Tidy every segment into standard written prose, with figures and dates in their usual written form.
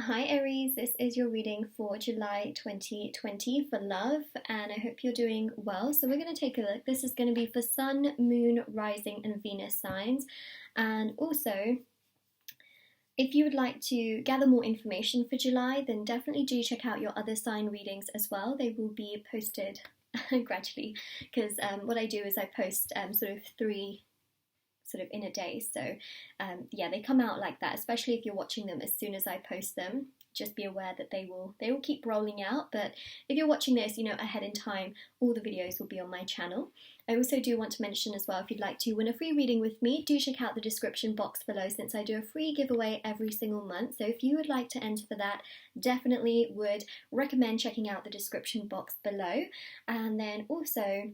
Hi Aries, this is your reading for July 2020 for love, and I hope you're doing well. So we're going to take a look. This is going to be for Sun, Moon, Rising and Venus signs. And also, if you would like to gather more information for July, then definitely do check out your other sign readings as well. They will be posted gradually, because what I do is I post sort of three in a day. So yeah, they come out like that, especially if you're watching them as soon as I post them. Just be aware that they will keep rolling out, but if you're watching this, ahead in time, all the videos will be on my channel. I also do want to mention as well, if you'd like to win a free reading with me, do check out the description box below, since I do a free giveaway every single month. So if you would like to enter for that, definitely would recommend checking out the description box below. And then also,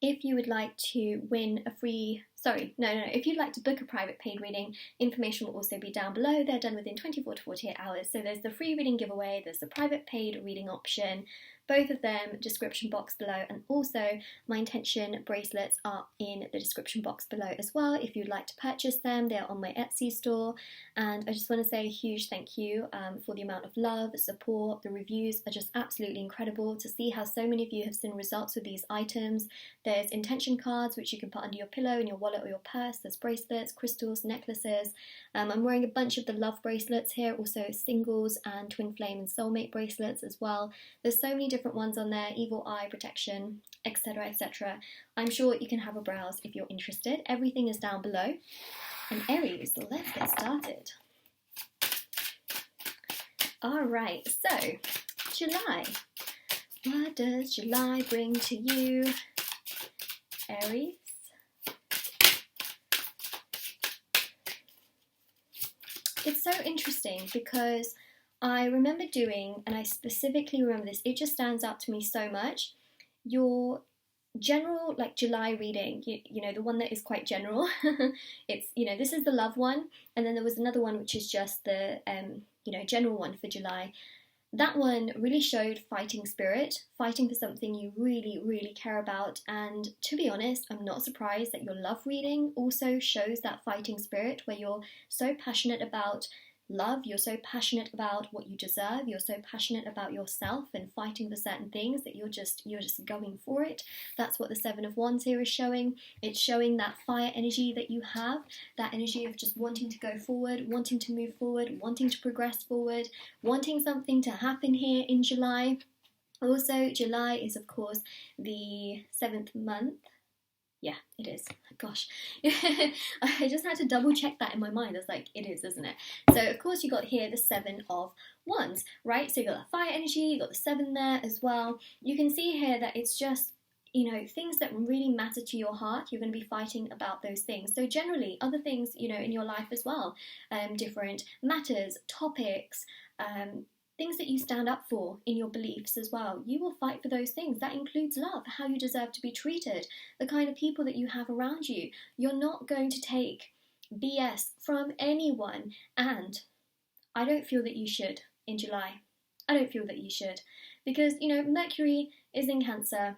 if you would like to win a free, if you'd like to book a private paid reading, information will also be down below. They're done within 24 to 48 hours. So there's the free reading giveaway, there's the private paid reading option, both of them description box below, and also my intention bracelets are in the description box below as well. If you'd like to purchase them, they're on my Etsy store. And I just want to say a huge thank you for the amount of love, support. The reviews are just absolutely incredible to see how so many of you have seen results with these items. There's intention cards which you can put under your pillow, in your wallet or your purse. There's bracelets, crystals, necklaces. I'm wearing a bunch of the love bracelets here, also singles and twin flame and soulmate bracelets as well. There's so many different ones on there, evil eye protection, etc, etc. I'm sure you can have a browse if you're interested. Everything is down below. And Aries, let's get started. Alright, so July. What does July bring to you, Aries? It's so interesting because I remember doing, and I specifically remember this, it just stands out to me so much, your general July reading, you know, the one that is quite general. It's, this is the love one, and then there was another one which is just the general one for July. That one really showed fighting spirit, fighting for something you really, really care about. And to be honest, I'm not surprised that your love reading also shows that fighting spirit, where you're so passionate about love, you're so passionate about what you deserve, you're so passionate about yourself and fighting for certain things that you're just going for it. That's what the Seven of Wands here is showing. It's showing that fire energy that you have, that energy of just wanting to go forward, wanting to move forward, wanting to progress forward, wanting something to happen here in July. Also, July is of course the 7th month. Yeah, it is. Gosh, I just had to double check that in my mind. I was like, it is, isn't it? So of course you got here the 7 of Wands, right? So you got that fire energy, you got the 7 there as well. You can see here that it's just, things that really matter to your heart, you're going to be fighting about those things. So generally, other things, in your life as well, different matters, topics, things that you stand up for in your beliefs as well. You will fight for those things. That includes love, how you deserve to be treated, the kind of people that you have around you. You're not going to take BS from anyone, and I don't feel that you should in July. I don't feel that you should, because, Mercury is in Cancer.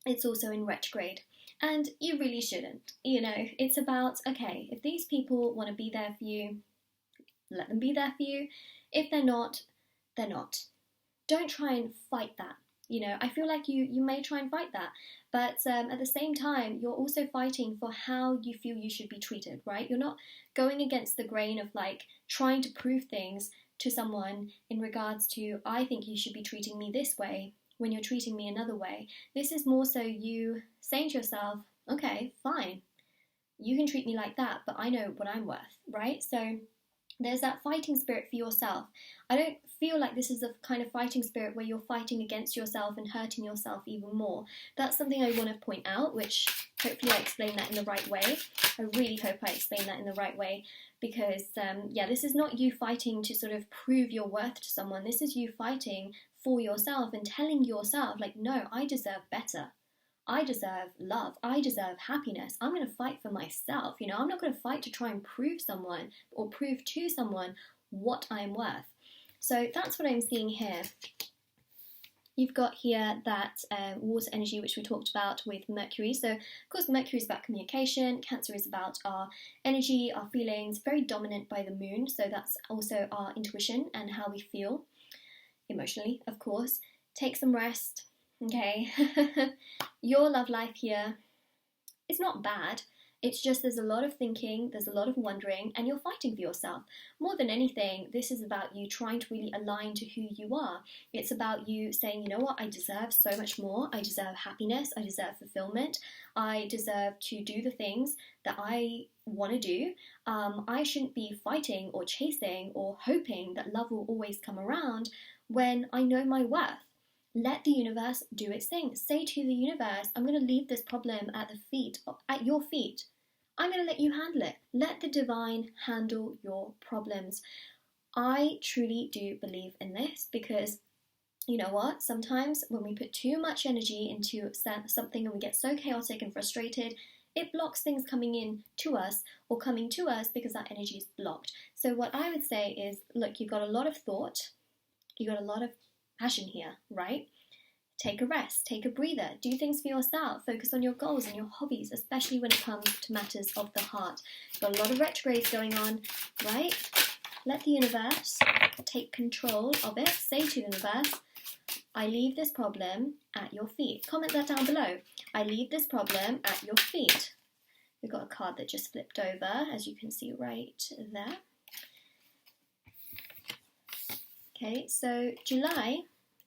It's also in retrograde, and you really shouldn't. It's about, okay, if these people want to be there for you, let them be there for you. If they're not, they're not. Don't try and fight that. I feel like you may try and fight that, but at the same time, you're also fighting for how you feel you should be treated, right? You're not going against the grain of trying to prove things to someone in regards to, I think you should be treating me this way when you're treating me another way. This is more so you saying to yourself, okay, fine, you can treat me like that, but I know what I'm worth, right? So there's that fighting spirit for yourself. I don't feel like this is a kind of fighting spirit where you're fighting against yourself and hurting yourself even more. That's something I want to point out, which hopefully I explain that in the right way. I really hope I explain that in the right way, because this is not you fighting to sort of prove your worth to someone. This is you fighting for yourself and telling yourself, no, I deserve better. I deserve love. I deserve happiness. I'm going to fight for myself. I'm not going to fight to try and prove someone or prove to someone what I'm worth. So that's what I'm seeing here. You've got here that water energy, which we talked about with Mercury. So, of course, Mercury is about communication. Cancer is about our energy, our feelings, very dominant by the moon. So that's also our intuition and how we feel emotionally, of course. Take some rest, okay? Your love life here is not bad. It's just there's a lot of thinking, there's a lot of wondering, and you're fighting for yourself. More than anything, this is about you trying to really align to who you are. It's about you saying, you know what, I deserve so much more. I deserve happiness. I deserve fulfillment. I deserve to do the things that I want to do. I shouldn't be fighting or chasing or hoping that love will always come around when I know my worth. Let the universe do its thing. Say to the universe, I'm going to leave this problem at your feet. I'm going to let you handle it. Let the divine handle your problems. I truly do believe in this because, you know what? Sometimes when we put too much energy into something and we get so chaotic and frustrated, it blocks things coming in to us or coming to us because that energy is blocked. So what I would say is, look, you've got a lot of thought. You've got a lot of passion here, right? Take a rest, take a breather, do things for yourself, focus on your goals and your hobbies, especially when it comes to matters of the heart. You've got a lot of retrogrades going on, right? Let the universe take control of it. Say to the universe, I leave this problem at your feet. Comment that down below. I leave this problem at your feet. We've got a card that just flipped over, as you can see right there. Okay, so July,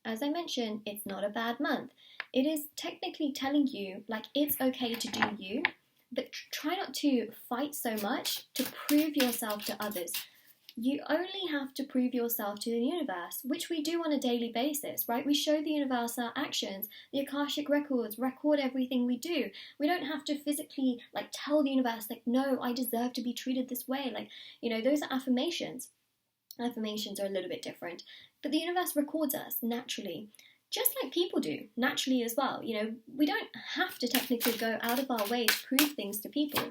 as I mentioned, it's not a bad month. It is technically telling you, like, it's okay to do you, but try not to fight so much to prove yourself to others. You only have to prove yourself to the universe, which we do on a daily basis, right? We show the universe our actions. The Akashic records record everything we do. We don't have to physically, like, tell the universe, like, no, I deserve to be treated this way. Like, you know, those are affirmations. Affirmations are a little bit different, but the universe records us naturally, just like people do naturally as well. You know, we don't have to technically go out of our way to prove things to people.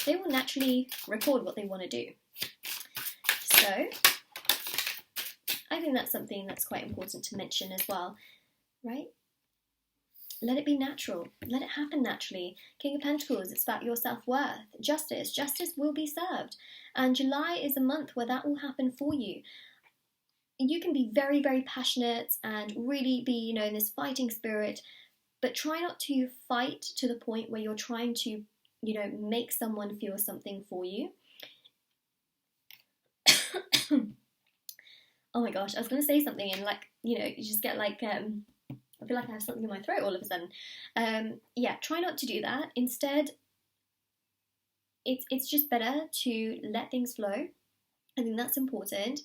They will naturally record what they want to do. So I think that's something that's quite important to mention as well, right? Let it be natural. Let it happen naturally. King of Pentacles, it's about your self-worth. Justice. Justice will be served. And July is a month where that will happen for you. You can be very, very passionate and really be, you know, in this fighting spirit, but try not to fight to the point where you're trying to, you know, make someone feel something for you. Oh my gosh, I was going to say something and, like, you know, you just get like, I feel like I have something in my throat all of a sudden. Yeah, try not to do that. Instead, it's just better to let things flow. I think that's important.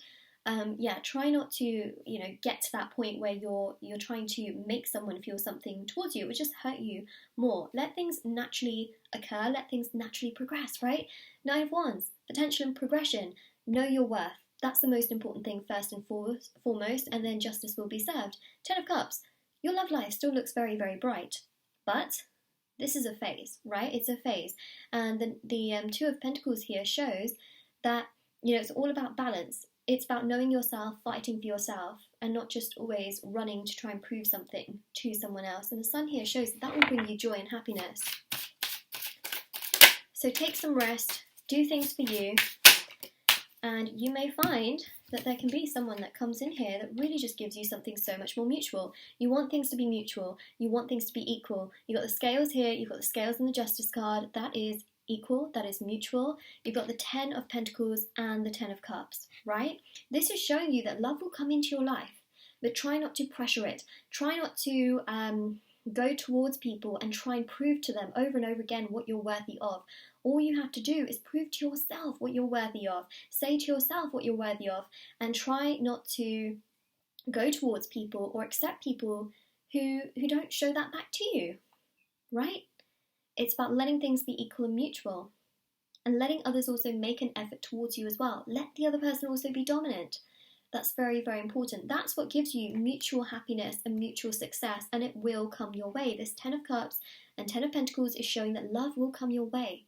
Yeah, try not to, you know, get to that point where you're trying to make someone feel something towards you. It would just hurt you more. Let things naturally occur. Let things naturally progress, right? 9 of Wands, potential and progression. Know your worth. That's the most important thing first and foremost, and then justice will be served. 10 of Cups. Your love life still looks very, very bright, but this is a phase, right? It's a phase. And the 2 of Pentacles here shows that, you know, it's all about balance. It's about knowing yourself, fighting for yourself, and not just always running to try and prove something to someone else. And the Sun here shows that will bring you joy and happiness. So take some rest, do things for you, and you may find that there can be someone that comes in here that really just gives you something so much more mutual. You want things to be mutual. You want things to be equal. You've got the scales here. You've got the scales in the Justice card. That is equal. That is mutual. You've got the 10 of Pentacles and the 10 of Cups, right? This is showing you that love will come into your life, but try not to pressure it. Try not to go towards people and try and prove to them over and over again what you're worthy of. All you have to do is prove to yourself what you're worthy of. Say to yourself what you're worthy of, and try not to go towards people or accept people who don't show that back to you, right? It's about letting things be equal and mutual, and letting others also make an effort towards you as well. Let the other person also be dominant. That's very, very important. That's what gives you mutual happiness and mutual success, and it will come your way. This 10 of Cups and 10 of Pentacles is showing that love will come your way,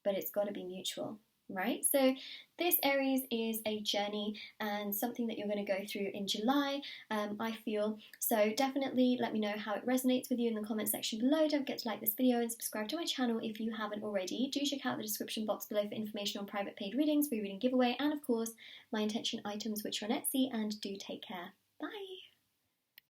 but it's got to be mutual, right? So this Aries is a journey and something that you're going to go through in July, I feel. So definitely let me know how it resonates with you in the comment section below. Don't forget to like this video and subscribe to my channel if you haven't already. Do check out the description box below for information on private paid readings, free reading giveaway, and of course my intention items which are on Etsy, and do take care. Bye!